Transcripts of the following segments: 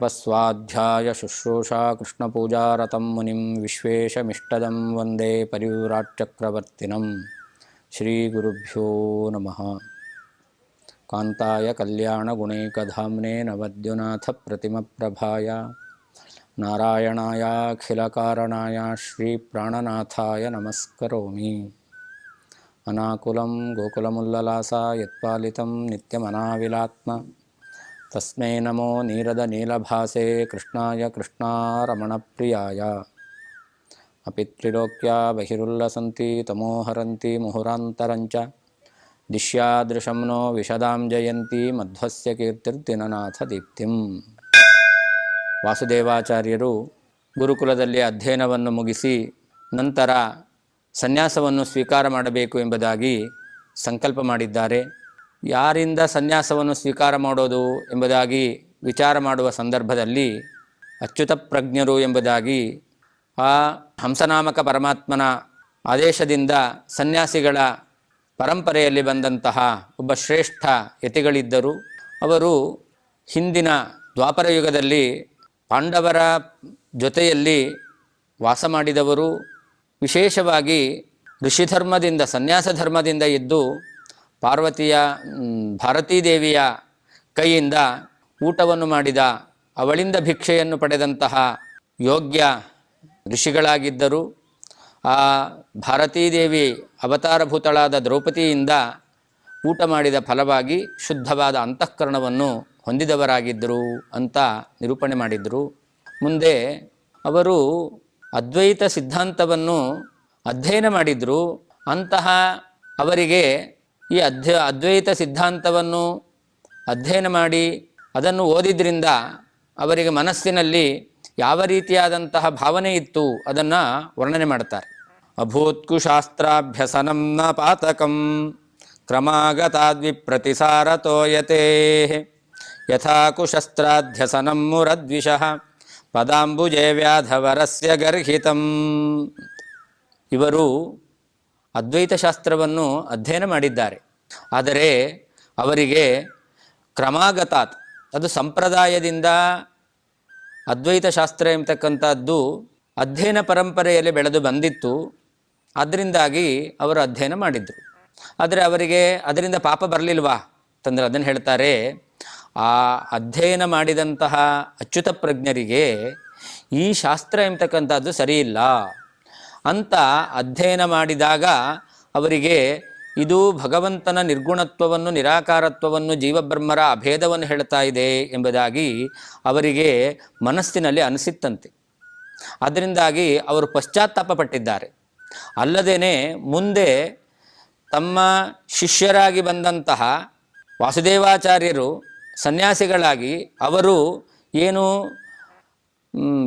ಜಪಸ್ವಾಧ್ಯಾಯ ಶುಶ್ರೂಷಾ ಕೃಷ್ಣಪೂಜಾರತಂ ಮುನಿಂ ವಿಶ್ವೇಶಮಿಷ್ಟದಂ ವಂದೇ ಪರಿವ್ರಾಟ್ಚಕ್ರವರ್ತಿನಂ. ಶ್ರೀಗುರುಭ್ಯೋ ನಮಃ. ಕಾಂತಾಯ ಕಲ್ಯಾಣಗುಣೈಕಧಾಮ್ನೇ ನವದ್ಯುನಾಥಪ್ರತಿಮಪ್ರಭಾಯ ನಾರಾಯಣಾಯ ಅಖಿಲಕಾರಣಾಯ ಶ್ರೀಪ್ರಾಣನಾಥಾಯ ನಮಸ್ಕರೋಮಿ. ಅನಾಕುಲಂ ಗೋಕುಲಮುಲ್ಲಲಾಸ ಯತ್ಪಾಲಿತಂ ನಿತ್ಯಮನಾವಿಲಾತ್ಮ ತಸ್ಮೈ ನಮೋ ನೀರದನೀಲಭಾಸೆ ಕೃಷ್ಣಾಯ ಕೃಷ್ಣಾರಮಣಪ್ರಿಯಾಯ. ಅಪಿತ್ರಿಲೋಕ್ಯ ಬಹಿರುಲ್ಲಸಂತಿ ತಮೋಹರಂತಿ ಮುಹುರಾಂತರಂಚ ದಿಶ್ಯಾದೃಶಂ ನೋ ವಿಶದಾಂ ಜಯಂತಿ ಮಧ್ವಸ್ಯ ಕೀರ್ತಿರ್ದಿನನಾಥ ದೀಪ್ತಿಂ. ವಾಸುದೇವಾಚಾರ್ಯರು ಗುರುಕುಲದಲ್ಲಿ ಅಧ್ಯಯನವನ್ನು ಮುಗಿಸಿ ನಂತರ ಸನ್ಯಾಸವನ್ನು ಸ್ವೀಕಾರ ಮಾಡಬೇಕು ಎಂಬುದಾಗಿ ಸಂಕಲ್ಪ ಮಾಡಿದ್ದಾರೆ. ಯಾರಿಂದ ಸನ್ಯಾಸವನ್ನು ಸ್ವೀಕಾರ ಮಾಡೋದು ಎಂಬುದಾಗಿ ವಿಚಾರ ಮಾಡುವ ಸಂದರ್ಭದಲ್ಲಿ ಅಚ್ಯುತ ಪ್ರಜ್ಞರು ಎಂಬುದಾಗಿ ಆ ಹಂಸನಾಮಕ ಪರಮಾತ್ಮನ ಆದೇಶದಿಂದ ಸನ್ಯಾಸಿಗಳ ಪರಂಪರೆಯಲ್ಲಿ ಬಂದಂತಹ ಒಬ್ಬ ಶ್ರೇಷ್ಠ ಯತಿಗಳಿದ್ದರು. ಅವರು ಹಿಂದಿನ ದ್ವಾಪರ ಯುಗದಲ್ಲಿ ಪಾಂಡವರ ಜೊತೆಯಲ್ಲಿ ವಾಸ ಮಾಡಿದವರು. ವಿಶೇಷವಾಗಿ ಋಷಿಧರ್ಮದಿಂದ ಸನ್ಯಾಸ ಧರ್ಮದಿಂದ ಇದ್ದು ಭಾರತೀ ದೇವಿಯ ಕೈಯಿಂದ ಊಟವನ್ನು ಮಾಡಿದ, ಅವಳಿಂದ ಭಿಕ್ಷೆಯನ್ನು ಪಡೆದಂತಹ ಯೋಗ್ಯ ಋಷಿಗಳಾಗಿದ್ದರು. ಆ ಭಾರತೀ ದೇವಿ ಅವತಾರಭೂತಳಾದ ದ್ರೌಪದಿಯಿಂದ ಊಟ ಮಾಡಿದ ಫಲವಾಗಿ ಶುದ್ಧವಾದ ಅಂತಃಕರಣವನ್ನು ಹೊಂದಿದವರಾಗಿದ್ದರು ಅಂತ ನಿರೂಪಣೆ ಮಾಡಿದರು. ಮುಂದೆ ಅವರು ಅದ್ವೈತ ಸಿದ್ಧಾಂತವನ್ನು ಅಧ್ಯಯನ ಮಾಡಿದರು. ಅಂತಹ ಅವರಿಗೆ ಈ ಅದ್ವೈತ ಸಿದ್ಧಾಂತವನ್ನು ಅಧ್ಯಯನ ಮಾಡಿ ಅದನ್ನು ಓದಿದ್ರಿಂದ ಅವರಿಗೆ ಮನಸ್ಸಿನಲ್ಲಿ ಯಾವ ರೀತಿಯಾದಂತಹ ಭಾವನೆ ಇತ್ತು ಅದನ್ನು ವರ್ಣನೆ ಮಾಡ್ತಾರೆ. ಅಭೂತ್ಕುಶಾಸ್ತ್ರಾಭ್ಯಸನಂ ನ ಪಾತಕಂ ಕ್ರಮಾಗತಾದ್ವಿಪ್ರತಿಸಾರತೋಯತೆ ಯಥಾ ಕುಶಸ್ತ್ರಾಧ್ಯಸನಂ ಮುರದ್ವಿಷಃ ಪದಾಂಬುಜೇ ವ್ಯಾಧವರಸ್ಯ ಗರ್ಹಿತಂ. ಇವರು ಅದ್ವೈತ ಶಾಸ್ತ್ರವನ್ನು ಅಧ್ಯಯನ ಮಾಡಿದ್ದಾರೆ. ಆದರೆ ಅವರಿಗೆ ಕ್ರಮಾಗತಾತ್, ಅದು ಸಂಪ್ರದಾಯದಿಂದ ಅದ್ವೈತ ಶಾಸ್ತ್ರ ಎಂಬತಕ್ಕಂಥದ್ದು ಅಧ್ಯಯನ ಪರಂಪರೆಯಲ್ಲಿ ಬೆಳೆದು ಬಂದಿತ್ತು. ಅದರಿಂದಾಗಿ ಅವರು ಅಧ್ಯಯನ ಮಾಡಿದರು. ಆದರೆ ಅವರಿಗೆ ಅದರಿಂದ ಪಾಪ ಬರಲಿಲ್ವಾ ಅಂತಂದರೆ ಅದನ್ನು ಹೇಳ್ತಾರೆ, ಆ ಅಧ್ಯಯನ ಮಾಡಿದಂತಹ ಅಚ್ಯುತ ಪ್ರಜ್ಞರಿಗೆ ಈ ಶಾಸ್ತ್ರ ಎಂಬತಕ್ಕಂಥದ್ದು ಸರಿಯಿಲ್ಲ ಅಂತ ಅಧ್ಯಯನ ಮಾಡಿದಾಗ ಅವರಿಗೆ ಇದು ಭಗವಂತನ ನಿರ್ಗುಣತ್ವವನ್ನು, ನಿರಾಕಾರತ್ವವನ್ನು, ಜೀವಬ್ರಹ್ಮರ ಅಭೇದವನ್ನು ಹೇಳ್ತಾ ಇದೆ ಎಂಬುದಾಗಿ ಅವರಿಗೆ ಮನಸ್ಸಿನಲ್ಲಿ ಅನಿಸಿತ್ತಂತೆ. ಅದರಿಂದಾಗಿ ಅವರು ಪಶ್ಚಾತ್ತಾಪ ಪಟ್ಟಿದ್ದಾರೆ. ಅಲ್ಲದೇ ಮುಂದೆ ತಮ್ಮ ಶಿಷ್ಯರಾಗಿ ಬಂದಂತಹ ವಾಸುದೇವಾಚಾರ್ಯರು ಸನ್ಯಾಸಿಗಳಾಗಿ ಅವರು ಏನು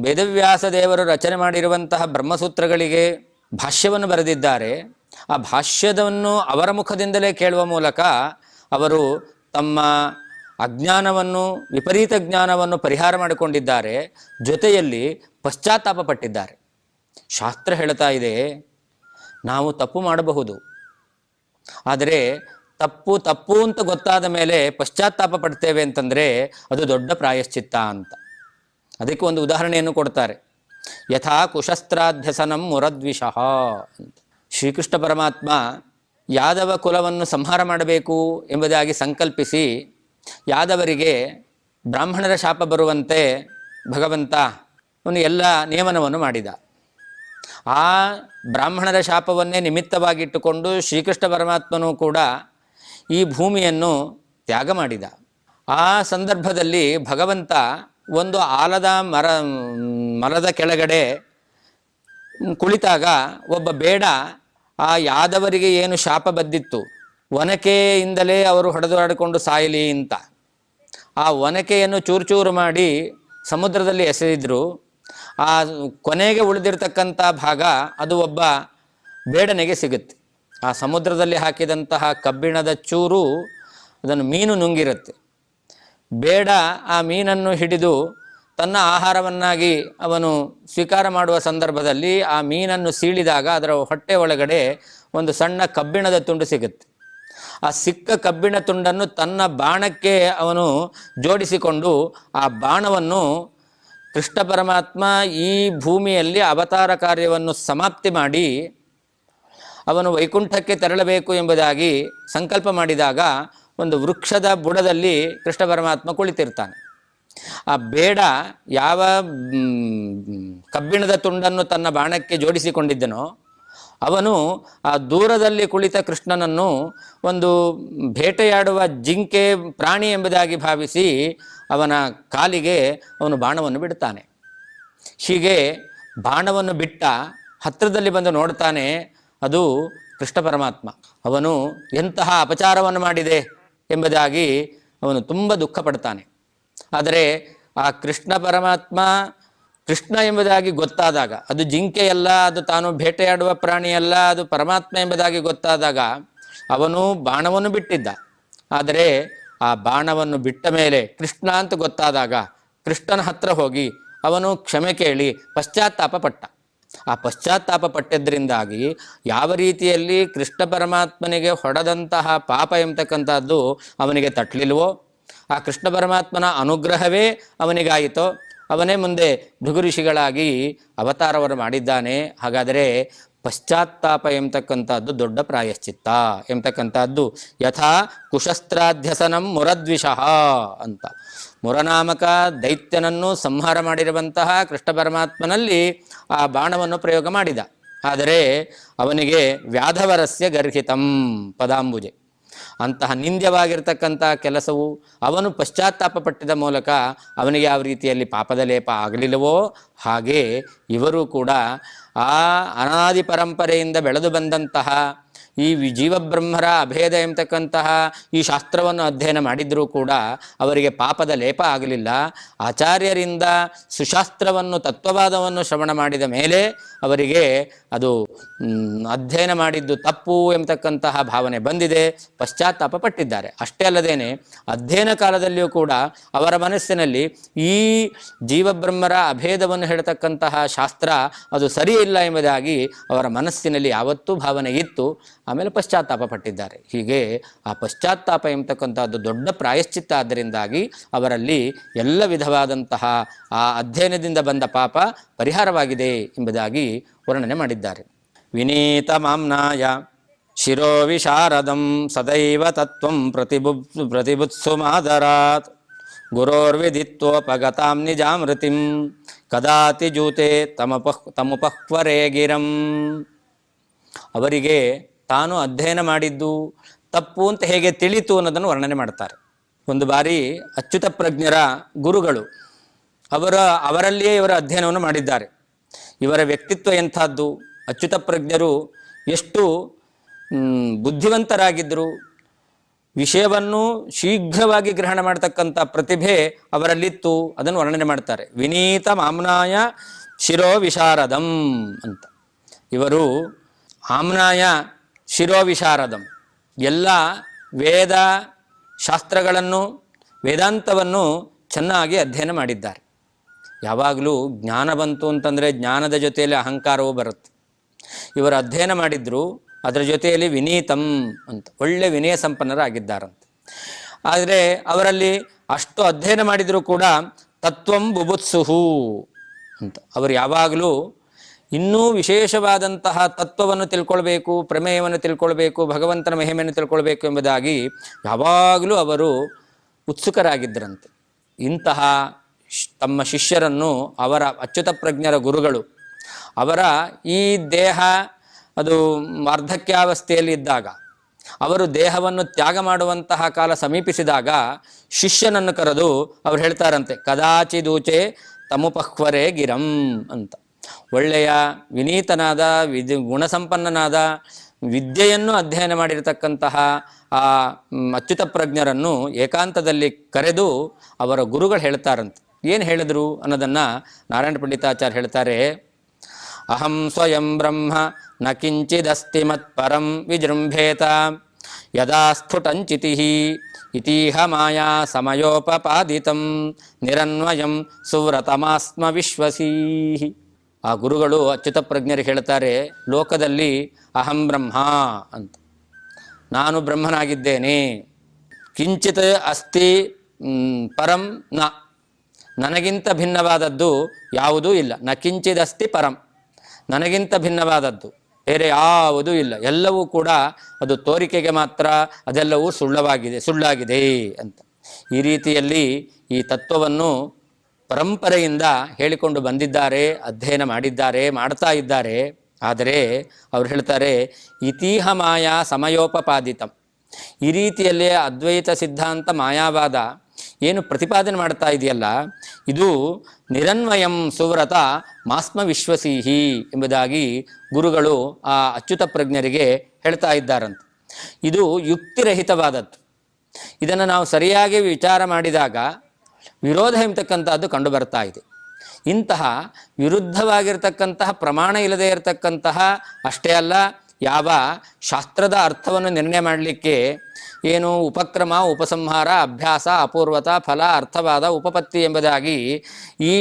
ವೇದವ್ಯಾಸ ದೇವರು ರಚನೆ ಮಾಡಿರುವಂತಹ ಬ್ರಹ್ಮಸೂತ್ರಗಳಿಗೆ ಭಾಷ್ಯವನ್ನು ಬರೆದಿದ್ದಾರೆ. ಆ ಭಾಷ್ಯವನ್ನು ಅವರ ಮುಖದಿಂದಲೇ ಕೇಳುವ ಮೂಲಕ ಅವರು ತಮ್ಮ ಅಜ್ಞಾನವನ್ನು, ವಿಪರೀತ ಜ್ಞಾನವನ್ನು ಪರಿಹಾರ ಮಾಡಿಕೊಂಡಿದ್ದಾರೆ. ಜೊತೆಯಲ್ಲಿ ಪಶ್ಚಾತ್ತಾಪ ಪಟ್ಟಿದ್ದಾರೆ. ಶಾಸ್ತ್ರ ಹೇಳ್ತಾ ಇದೆ ನಾವು ತಪ್ಪು ಮಾಡಬಹುದು, ಆದರೆ ತಪ್ಪು ಅಂತ ಗೊತ್ತಾದ ಮೇಲೆ ಪಶ್ಚಾತ್ತಾಪ ಪಡ್ತೇವೆ ಅಂತಂದರೆ ಅದು ದೊಡ್ಡ ಪ್ರಾಯಶ್ಚಿತ್ತ ಅಂತ. ಅದಕ್ಕೆ ಒಂದು ಉದಾಹರಣೆಯನ್ನು ಕೊಡ್ತಾರೆ. ಯಥಾ ಕುಶಸ್ತ್ರಾಧ್ಯಸನಂ ಮುರದ್ವಿಷಃ ಅಂತ. ಶ್ರೀಕೃಷ್ಣ ಪರಮಾತ್ಮ ಯಾದವ ಕುಲವನ್ನು ಸಂಹಾರ ಮಾಡಬೇಕು ಎಂಬುದಾಗಿ ಸಂಕಲ್ಪಿಸಿ ಯಾದವರಿಗೆ ಬ್ರಾಹ್ಮಣರ ಶಾಪ ಬರುವಂತೆ ಭಗವಂತ ಎಲ್ಲ ನಿಯಮನವನ್ನು ಮಾಡಿದ. ಆ ಬ್ರಾಹ್ಮಣರ ಶಾಪವನ್ನೇ ನಿಮಿತ್ತವಾಗಿಟ್ಟುಕೊಂಡು ಶ್ರೀಕೃಷ್ಣ ಪರಮಾತ್ಮನೂ ಕೂಡ ಈ ಭೂಮಿಯನ್ನು ತ್ಯಾಗ ಮಾಡಿದ. ಆ ಸಂದರ್ಭದಲ್ಲಿ ಭಗವಂತ ಒಂದು ಆಲದ ಮರದ ಕೆಳಗಡೆ ಕುಳಿತಾಗ ಒಬ್ಬ ಬೇಡ ಆ ಯಾದವರಿಗೆ ಏನು ಶಾಪ ಬಂದಿತ್ತು, ಒನಕೆಯಿಂದಲೇ ಅವರು ಹೊಡೆದಾಡಿಕೊಂಡು ಸಾಯಲಿ ಅಂತ ಆ ಒನಕೆಯನ್ನು ಚೂರು ಮಾಡಿ ಸಮುದ್ರದಲ್ಲಿ ಎಸೆದಿದ್ರು. ಆ ಕೊನೆಗೆ ಉಳಿದಿರ್ತಕ್ಕಂಥ ಭಾಗ ಅದು ಒಬ್ಬ ಬೇಡನಿಗೆ ಸಿಗುತ್ತೆ. ಆ ಸಮುದ್ರದಲ್ಲಿ ಹಾಕಿದಂತಹ ಕಬ್ಬಿಣದ ಚೂರು ಅದನ್ನು ಮೀನು ನುಂಗಿರುತ್ತೆ. ಬೇಡ ಆ ಮೀನನ್ನು ಹಿಡಿದು ತನ್ನ ಆಹಾರವನ್ನಾಗಿ ಅವನು ಸ್ವೀಕಾರ ಮಾಡುವ ಸಂದರ್ಭದಲ್ಲಿ ಆ ಮೀನನ್ನು ಸೀಳಿದಾಗ ಅದರ ಹೊಟ್ಟೆ ಒಳಗಡೆ ಒಂದು ಸಣ್ಣ ಕಬ್ಬಿಣದ ತುಂಡು ಸಿಗುತ್ತೆ. ಆ ಸಿಕ್ಕ ಕಬ್ಬಿಣ ತುಂಡನ್ನು ತನ್ನ ಬಾಣಕ್ಕೆ ಅವನು ಜೋಡಿಸಿಕೊಂಡು ಆ ಬಾಣವನ್ನು ಕೃಷ್ಣ ಪರಮಾತ್ಮ ಈ ಭೂಮಿಯಲ್ಲಿ ಅವತಾರ ಕಾರ್ಯವನ್ನು ಸಮಾಪ್ತಿ ಮಾಡಿ ಅವನು ವೈಕುಂಠಕ್ಕೆ ತೆರಳಬೇಕು ಎಂಬುದಾಗಿ ಸಂಕಲ್ಪ ಮಾಡಿದಾಗ ಒಂದು ವೃಕ್ಷದ ಬುಡದಲ್ಲಿ ಕೃಷ್ಣ ಪರಮಾತ್ಮ ಕುಳಿತಿರ್ತಾನೆ. ಆ ಬೇಡ ಯಾವ ಕಬ್ಬಿಣದ ತುಂಡನ್ನು ತನ್ನ ಬಾಣಕ್ಕೆ ಜೋಡಿಸಿಕೊಂಡಿದ್ದನೋ ಅವನು ಆ ದೂರದಲ್ಲಿ ಕುಳಿತ ಕೃಷ್ಣನನ್ನು ಒಂದು ಬೇಟೆಯಾಡುವ ಜಿಂಕೆ ಪ್ರಾಣಿ ಎಂಬುದಾಗಿ ಭಾವಿಸಿ ಅವನ ಕಾಲಿಗೆ ಅವನು ಬಾಣವನ್ನು ಬಿಡ್ತಾನೆ. ಹೀಗೆ ಬಾಣವನ್ನು ಬಿಟ್ಟ ಹತ್ತಿರದಲ್ಲಿ ಬಂದು ನೋಡ್ತಾನೆ, ಅದು ಕೃಷ್ಣ ಪರಮಾತ್ಮ. ಅವನು ಎಂತಹ ಅಪಚಾರವನ್ನು ಮಾಡಿದೆ ಎಂಬುದಾಗಿ ಅವನು ತುಂಬ ದುಃಖ ಪಡ್ತಾನೆ. ಆದರೆ ಆ ಕೃಷ್ಣ ಪರಮಾತ್ಮ ಕೃಷ್ಣ ಎಂಬುದಾಗಿ ಗೊತ್ತಾದಾಗ, ಅದು ಜಿಂಕೆಯಲ್ಲ, ಅದು ತಾನು ಬೇಟೆಯಾಡುವ ಪ್ರಾಣಿಯಲ್ಲ, ಅದು ಪರಮಾತ್ಮ ಎಂಬುದಾಗಿ ಗೊತ್ತಾದಾಗ ಅವನು ಬಾಣವನ್ನು ಬಿಟ್ಟಿದ್ದ. ಆದರೆ ಆ ಬಾಣವನ್ನು ಬಿಟ್ಟ ಮೇಲೆ ಕೃಷ್ಣ ಅಂತ ಗೊತ್ತಾದಾಗ ಕೃಷ್ಣನ ಹತ್ರ ಹೋಗಿ ಅವನು ಕ್ಷಮೆ ಕೇಳಿ ಪಶ್ಚಾತ್ತಾಪ ಪಟ್ಟ. ಆ ಪಶ್ಚಾತ್ತಾಪ ಪಟ್ಟಿದ್ದರಿಂದಾಗಿ ಯಾವ ರೀತಿಯಲ್ಲಿ ಕೃಷ್ಣ ಪರಮಾತ್ಮನಿಗೆ ಹೊಡೆದಂತಹ ಪಾಪ ಎಂಬತಕ್ಕಂಥದ್ದು ಅವನಿಗೆ ತಟ್ಟಲಿಲ್ವೋ, ಆ ಕೃಷ್ಣ ಪರಮಾತ್ಮನ ಅನುಗ್ರಹವೇ ಅವನಿಗಾಯಿತೋ, ಅವನೇ ಮುಂದೆ ಭೃಗು ಋಷಿಗಳಾಗಿ ಅವತಾರವನ್ನು ಮಾಡಿದ್ದಾನೆ. ಹಾಗಾದರೆ ಪಶ್ಚಾತ್ತಾಪ ಎಂಬತಕ್ಕಂಥದ್ದು ದೊಡ್ಡ ಪ್ರಾಯಶ್ಚಿತ್ತ ಎಂಬತಕ್ಕಂಥದ್ದು. ಯಥಾ ಕುಶಸ್ತ್ರಾಧ್ಯಸನಂ ಮುರದ್ವಿಷಃ ಅಂತ, ಮುರನಾಮಕ ದೈತ್ಯನನ್ನು ಸಂಹಾರ ಮಾಡಿರುವಂತಹ ಕೃಷ್ಣ ಪರಮಾತ್ಮನಲ್ಲಿ ಆ ಬಾಣವನ್ನು ಪ್ರಯೋಗ ಮಾಡಿದ. ಆದರೆ ಅವನಿಗೆ ವ್ಯಾಧವರಸ್ಯ ಗರ್ಹಿತಂ ಪದಾಂಬುಜೆ, ಅಂತಹ ನಿಂದ್ಯವಾಗಿರ್ತಕ್ಕಂಥ ಕೆಲಸವು ಅವನು ಪಶ್ಚಾತ್ತಾಪ ಪಟ್ಟಿದ ಮೂಲಕ ಅವನಿಗೆ ಯಾವ ರೀತಿಯಲ್ಲಿ ಪಾಪದ ಲೇಪ ಆಗಲಿಲ್ಲವೋ ಹಾಗೆ ಇವರು ಕೂಡ ಆ ಅನಾದಿ ಪರಂಪರೆಯಿಂದ ಬೆಳೆದು ಬಂದಂತಹ ಈ ಜೀವಬ್ರಹ್ಮರ ಅಭೇದ ಎಂಬತಕ್ಕಂತಹ ಈ ಶಾಸ್ತ್ರವನ್ನು ಅಧ್ಯಯನ ಮಾಡಿದರೂ ಕೂಡ ಅವರಿಗೆ ಪಾಪದ ಲೇಪ ಆಗಲಿಲ್ಲ. ಆಚಾರ್ಯರಿಂದ ಸುಶಾಸ್ತ್ರವನ್ನು ತತ್ವವಾದವನ್ನು ಶ್ರವಣ ಮಾಡಿದ ಮೇಲೆ ಅವರಿಗೆ ಅದು ಅಧ್ಯಯನ ಮಾಡಿದ್ದು ತಪ್ಪು ಎಂಬತಕ್ಕಂತಹ ಭಾವನೆ ಬಂದಿದೆ, ಪಶ್ಚಾತ್ತಾಪ ಪಟ್ಟಿದ್ದಾರೆ. ಅಷ್ಟೇ ಅಲ್ಲದೇನೆ ಅಧ್ಯಯನ ಕಾಲದಲ್ಲಿಯೂ ಕೂಡ ಅವರ ಮನಸ್ಸಿನಲ್ಲಿ ಈ ಜೀವಬ್ರಹ್ಮರ ಅಭೇದವನ್ನು ಹೇಳ್ತಕ್ಕಂತಹ ಶಾಸ್ತ್ರ ಅದು ಸರಿಯಿಲ್ಲ ಎಂಬುದಾಗಿ ಅವರ ಮನಸ್ಸಿನಲ್ಲಿ ಯಾವತ್ತೂ ಭಾವನೆ ಇತ್ತು. ಆಮೇಲೆ ಪಶ್ಚಾತ್ತಾಪ ಪಟ್ಟಿದ್ದಾರೆ. ಹೀಗೆ ಆ ಪಶ್ಚಾತ್ತಾಪ ಎಂಬತಕ್ಕಂಥದ್ದು ದೊಡ್ಡ ಪ್ರಾಯಶ್ಚಿತ್ತ. ಆದ್ದರಿಂದಾಗಿ ಅವರಲ್ಲಿ ಎಲ್ಲ ವಿಧವಾದಂತಹ ಆ ಅಧ್ಯಯನದಿಂದ ಬಂದ ಪಾಪ ಪರಿಹಾರವಾಗಿದೆ ಎಂಬುದಾಗಿ ವರ್ಣನೆ ಮಾಡಿದ್ದಾರೆ. ವಿನೀತ ಮಾಮ್ನಾಯ ಶಿರೋ ವಿಶಾರದಂ ಸದೈವ ತತ್ವಂ ಪ್ರತಿಬುತ್ಸು ಮಾದರಾತ್ ಗುರೋರ್ವಿದಿತ್ವೋಪಗತಾಂ ನಿಜಾಮೃತಿಂ ಕದಾತಿ ಜೂತೆ ತಮುಪಹ್ವರೇ ಗಿರಂ. ಅವರಿಗೆ ತಾನು ಅಧ್ಯಯನ ಮಾಡಿದ್ದು ತಪ್ಪು ಅಂತ ಹೇಗೆ ತಿಳಿತು ಅನ್ನೋದನ್ನು ವರ್ಣನೆ ಮಾಡ್ತಾರೆ. ಒಂದು ಬಾರಿ ಅಚ್ಯುತ ಪ್ರಜ್ಞರ ಗುರುಗಳು ಅವರಲ್ಲಿಯೇ ಇವರ ಅಧ್ಯಯನವನ್ನು ಮಾಡಿದ್ದಾರೆ. ಇವರ ವ್ಯಕ್ತಿತ್ವ ಎಂಥದ್ದು, ಅಚ್ಯುತ ಪ್ರಜ್ಞರು ಎಷ್ಟು ಬುದ್ಧಿವಂತರಾಗಿದ್ದರು, ವಿಷಯವನ್ನು ಶೀಘ್ರವಾಗಿ ಗ್ರಹಣ ಮಾಡತಕ್ಕಂಥ ಪ್ರತಿಭೆ ಅವರಲ್ಲಿತ್ತು, ಅದನ್ನು ವರ್ಣನೆ ಮಾಡ್ತಾರೆ. ವಿನೀತ ಮಾಮ್ನಾಯ ಶಿರೋ ವಿಶಾರದಂ ಅಂತ. ಇವರು ಆಮ್ನಾಯ ಶಿರೋ ವಿಶಾರದಂ, ಎಲ್ಲ ವೇದ ಶಾಸ್ತ್ರಗಳನ್ನು ವೇದಾಂತವನ್ನು ಚೆನ್ನಾಗಿ ಅಧ್ಯಯನ ಮಾಡಿದ್ದಾರೆ. ಯಾವಾಗಲೂ ಜ್ಞಾನ ಬಂತು ಅಂತಂದರೆ ಜ್ಞಾನದ ಜೊತೆಯಲ್ಲಿ ಅಹಂಕಾರವೂ ಬರುತ್ತೆ. ಇವರು ಅಧ್ಯಯನ ಮಾಡಿದ್ರು, ಅದರ ಜೊತೆಯಲ್ಲಿ ವಿನೀತಂ ಅಂತ ಒಳ್ಳೆ ವಿನಯ ಸಂಪನ್ನರಾಗಿದ್ದಾರಂತೆ. ಆದರೆ ಅವರಲ್ಲಿ ಅಷ್ಟು ಅಧ್ಯಯನ ಮಾಡಿದರೂ ಕೂಡ ತತ್ವಂ ಬುಭುತ್ಸುಹು ಅಂತ, ಅವರು ಯಾವಾಗಲೂ ಇನ್ನೂ ವಿಶೇಷವಾದಂತಹ ತತ್ವವನ್ನು ತಿಳ್ಕೊಳ್ಬೇಕು, ಪ್ರಮೇಯವನ್ನು ತಿಳ್ಕೊಳ್ಬೇಕು, ಭಗವಂತನ ಮಹಿಮೆಯನ್ನು ತಿಳ್ಕೊಳ್ಬೇಕು ಎಂಬುದಾಗಿ ಯಾವಾಗಲೂ ಅವರು ಉತ್ಸುಕರಾಗಿದ್ದರಂತೆ. ಇಂತಹ ತಮ್ಮ ಶಿಷ್ಯರನ್ನು ಅವರ ಅಚ್ಯುತ ಪ್ರಜ್ಞರ ಗುರುಗಳು ಅವರ ಈ ದೇಹ ಅದು ವಾರ್ಧಕ್ಯಾವಸ್ಥೆಯಲ್ಲಿ ಇದ್ದಾಗ, ಅವರು ದೇಹವನ್ನು ತ್ಯಾಗ ಮಾಡುವಂತಹ ಕಾಲ ಸಮೀಪಿಸಿದಾಗ ಶಿಷ್ಯನನ್ನು ಕರೆದು ಅವರು ಹೇಳ್ತಾರಂತೆ, ಕದಾಚಿದೂಚೆ ತಮುಪಹ್ವರೇ ಗಿರಂ ಅಂತ. ಒಳ್ಳೆಯ ವಿನೀತನಾದ ಗುಣಸಂಪನ್ನನಾದ ವಿದ್ಯೆಯನ್ನು ಅಧ್ಯಯನ ಮಾಡಿರತಕ್ಕಂತಹ ಆ ಅಚ್ಯುತ ಪ್ರಜ್ಞರನ್ನು ಏಕಾಂತದಲ್ಲಿ ಕರೆದು ಅವರ ಗುರುಗಳು ಹೇಳ್ತಾರಂತೆ. ಏನು ಹೇಳಿದ್ರು ಅನ್ನೋದನ್ನು ನಾರಾಯಣ ಪಂಡಿತಾಚಾರ್ಯ ಹೇಳ್ತಾರೆ. ಅಹಂ ಸ್ವಯಂ ಬ್ರಹ್ಮ ನ ಕಿಂಚಿದಸ್ತಿ ಮತ್ಪರಂ ವಿಜೃಂಭೇತ ಯದಾ ಸ್ಫುಟಂಚಿತಿ ಇತೀಹ ಮಾಯಾ ಸಮಯೋಪಪಾದಿತಂ ನಿರನ್ವಯಂ ಸುವ್ರತಮಾಸ್ಮ ವಿಶ್ವಸೀಹಿ. ಆ ಗುರುಗಳು ಅಚ್ಯುತ ಪ್ರಜ್ಞರಿಗೆ ಹೇಳ್ತಾರೆ, ಲೋಕದಲ್ಲಿ ಅಹಂ ಬ್ರಹ್ಮ ಅಂತ, ನಾನು ಬ್ರಹ್ಮನಾಗಿದ್ದೇನೆ, ಕಿಂಚಿತ್ ಅಸ್ತಿ ಪರಂ ನ, ನನಗಿಂತ ಭಿನ್ನವಾದದ್ದು ಯಾವುದೂ ಇಲ್ಲ. ನ ಕಿಂಚಿದಸ್ತಿ ಪರಂ, ನನಗಿಂತ ಭಿನ್ನವಾದದ್ದು ಬೇರೆ ಯಾವುದೂ ಇಲ್ಲ, ಎಲ್ಲವೂ ಕೂಡ ಅದು ತೋರಿಕೆಗೆ ಮಾತ್ರ, ಅದೆಲ್ಲವೂ ಸುಳ್ಳಾಗಿದೆ ಅಂತ. ಈ ರೀತಿಯಲ್ಲಿ ಈ ತತ್ವವನ್ನು ಪರಂಪರೆಯಿಂದ ಹೇಳಿಕೊಂಡು ಬಂದಿದ್ದಾರೆ, ಅಧ್ಯಯನ ಮಾಡಿದ್ದಾರೆ, ಮಾಡ್ತಾ ಇದ್ದಾರೆ. ಆದರೆ ಅವ್ರು ಹೇಳ್ತಾರೆ, ಇತೀಹ ಮಾಯಾ ಸಮಯೋಪಪಾದಿತಂ. ಈ ರೀತಿಯಲ್ಲೇ ಅದ್ವೈತ ಸಿದ್ಧಾಂತ ಮಾಯಾವಾದ ಏನು ಪ್ರತಿಪಾದನೆ ಮಾಡ್ತಾ ಇದೆಯಲ್ಲ, ಇದು ನಿರನ್ವಯಂ ಸುವ್ರತ ಮಾಸ್ಮ ವಿಶ್ವಸೀಹಿ ಎಂಬುದಾಗಿ ಗುರುಗಳು ಆ ಅಚ್ಯುತ ಪ್ರಜ್ಞರಿಗೆ ಹೇಳ್ತಾ ಇದ್ದಾರಂತೆ. ಇದು ಯುಕ್ತಿರಹಿತವಾದದ್ದು. ಇದನ್ನು ನಾವು ಸರಿಯಾಗಿ ವಿಚಾರ ಮಾಡಿದಾಗ ವಿರೋಧ ಎಂಬತಕ್ಕಂಥದ್ದು ಕಂಡು ಬರ್ತಾ ಇದೆ. ಇಂತಹ ವಿರುದ್ಧವಾಗಿರ್ತಕ್ಕಂತಹ ಪ್ರಮಾಣ ಇಲ್ಲದೆ ಇರತಕ್ಕಂತಹ, ಅಷ್ಟೇ ಅಲ್ಲ, ಯಾವ ಶಾಸ್ತ್ರದ ಅರ್ಥವನ್ನು ನಿರ್ಣಯ ಮಾಡಲಿಕ್ಕೆ ಏನು ಉಪಕ್ರಮ, ಉಪಸಂಹಾರ, ಅಭ್ಯಾಸ, ಅಪೂರ್ವತ, ಫಲ, ಅರ್ಥವಾದ, ಉಪಪತ್ತಿ ಎಂಬುದಾಗಿ ಈ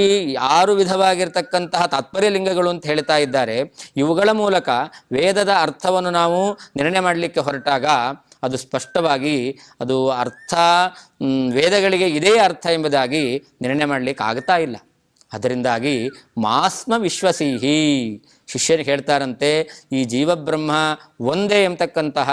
6 ವಿಧವಾಗಿರ್ತಕ್ಕಂತಹ ತಾತ್ಪರ್ಯ ಲಿಂಗಗಳು ಅಂತ ಹೇಳ್ತಾ ಇದ್ದಾರೆ. ಇವುಗಳ ಮೂಲಕ ವೇದದ ಅರ್ಥವನ್ನು ನಾವು ನಿರ್ಣಯ ಮಾಡಲಿಕ್ಕೆ ಹೊರಟಾಗ ಅದು ಸ್ಪಷ್ಟವಾಗಿ ಅದು ಅರ್ಥ ವೇದಗಳಿಗೆ ಇದೇ ಅರ್ಥ ಎಂಬುದಾಗಿ ನಿರ್ಣಯ ಮಾಡಲಿಕ್ಕೆ ಆಗ್ತಾ ಇಲ್ಲ. ಅದರಿಂದಾಗಿ ಮಾಸ್ಮ ವಿಶ್ವಸೀಹಿ, ಶಿಷ್ಯನಿಗೆ ಹೇಳ್ತಾರಂತೆ, ಈ ಜೀವಬ್ರಹ್ಮ ಒಂದೇ ಎಂಬತಕ್ಕಂತಹ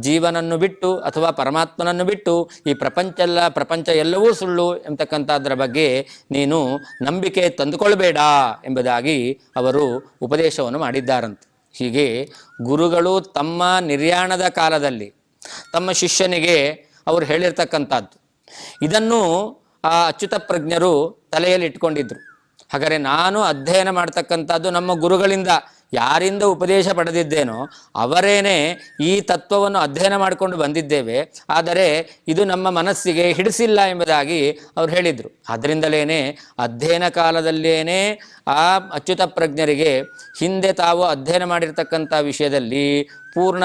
ಜೀವನನ್ನು ಬಿಟ್ಟು ಅಥವಾ ಪರಮಾತ್ಮನನ್ನು ಬಿಟ್ಟು ಈ ಪ್ರಪಂಚ ಎಲ್ಲವೂ ಸುಳ್ಳು ಎಂಬತಕ್ಕಂಥದ್ರ ಬಗ್ಗೆ ನೀನು ನಂಬಿಕೆ ತಂದುಕೊಳ್ಬೇಡ ಎಂಬುದಾಗಿ ಅವರು ಉಪದೇಶವನ್ನು ಮಾಡಿದ್ದಾರಂತೆ. ಹೀಗೆ ಗುರುಗಳು ತಮ್ಮ ನಿರ್ಯಾಣದ ಕಾಲದಲ್ಲಿ ತಮ್ಮ ಶಿಷ್ಯನಿಗೆ ಅವರು ಹೇಳಿರ್ತಕ್ಕಂಥದ್ದು, ಇದನ್ನು ಆ ಅಚ್ಯುತ ಪ್ರಜ್ಞರು ತಲೆಯಲ್ಲಿ ಇಟ್ಕೊಂಡಿದ್ರು. ಹಾಗಾದರೆ ನಾನು ಅಧ್ಯಯನ ಮಾಡ್ತಕ್ಕಂಥದ್ದು ನಮ್ಮ ಗುರುಗಳಿಂದ ಯಾರಿಂದ ಉಪದೇಶ ಪಡೆದಿದ್ದೇನೋ ಅವರೇನೆ ಈ ತತ್ವವನ್ನು ಅಧ್ಯಯನ ಮಾಡಿಕೊಂಡು ಬಂದಿದ್ದೇವೆ, ಆದರೆ ಇದು ನಮ್ಮ ಮನಸ್ಸಿಗೆ ಹಿಡಿಸಿಲ್ಲ ಎಂಬುದಾಗಿ ಅವ್ರು ಹೇಳಿದರು. ಅದರಿಂದಲೇ ಅಧ್ಯಯನ ಕಾಲದಲ್ಲೇನೆ ಆ ಅಚ್ಯುತ ಪ್ರಜ್ಞರಿಗೆ ಹಿಂದೆ ತಾವು ಅಧ್ಯಯನ ಮಾಡಿರ್ತಕ್ಕಂಥ ವಿಷಯದಲ್ಲಿ ಪೂರ್ಣ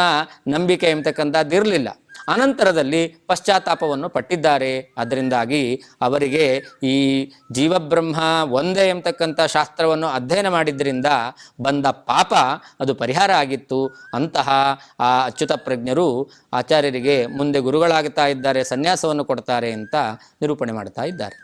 ನಂಬಿಕೆ ಎಂಬತಕ್ಕಂಥದ್ದು ಇರಲಿಲ್ಲ. ಅನಂತರದಲ್ಲಿ ಪಶ್ಚಾತ್ತಾಪವನ್ನು ಪಟ್ಟಿದ್ದಾರೆ. ಅದರಿಂದಾಗಿ ಅವರಿಗೆ ಈ ಜೀವಬ್ರಹ್ಮ ಒಂದೇ ಎಂಬತಕ್ಕಂಥ ಶಾಸ್ತ್ರವನ್ನು ಅಧ್ಯಯನ ಮಾಡಿದ್ದರಿಂದ ಬಂದ ಪಾಪ ಅದು ಪರಿಹಾರ ಆಗಿತ್ತು. ಅಂತಹ ಆ ಅಚ್ಯುತ ಪ್ರಜ್ಞರು ಆಚಾರ್ಯರಿಗೆ ಮುಂದೆ ಗುರುಗಳಾಗ್ತಾ ಇದ್ದಾರೆ, ಸನ್ಯಾಸವನ್ನು ಕೊಡ್ತಾರೆ ಅಂತ ನಿರೂಪಣೆ ಮಾಡ್ತಾ ಇದ್ದಾರೆ.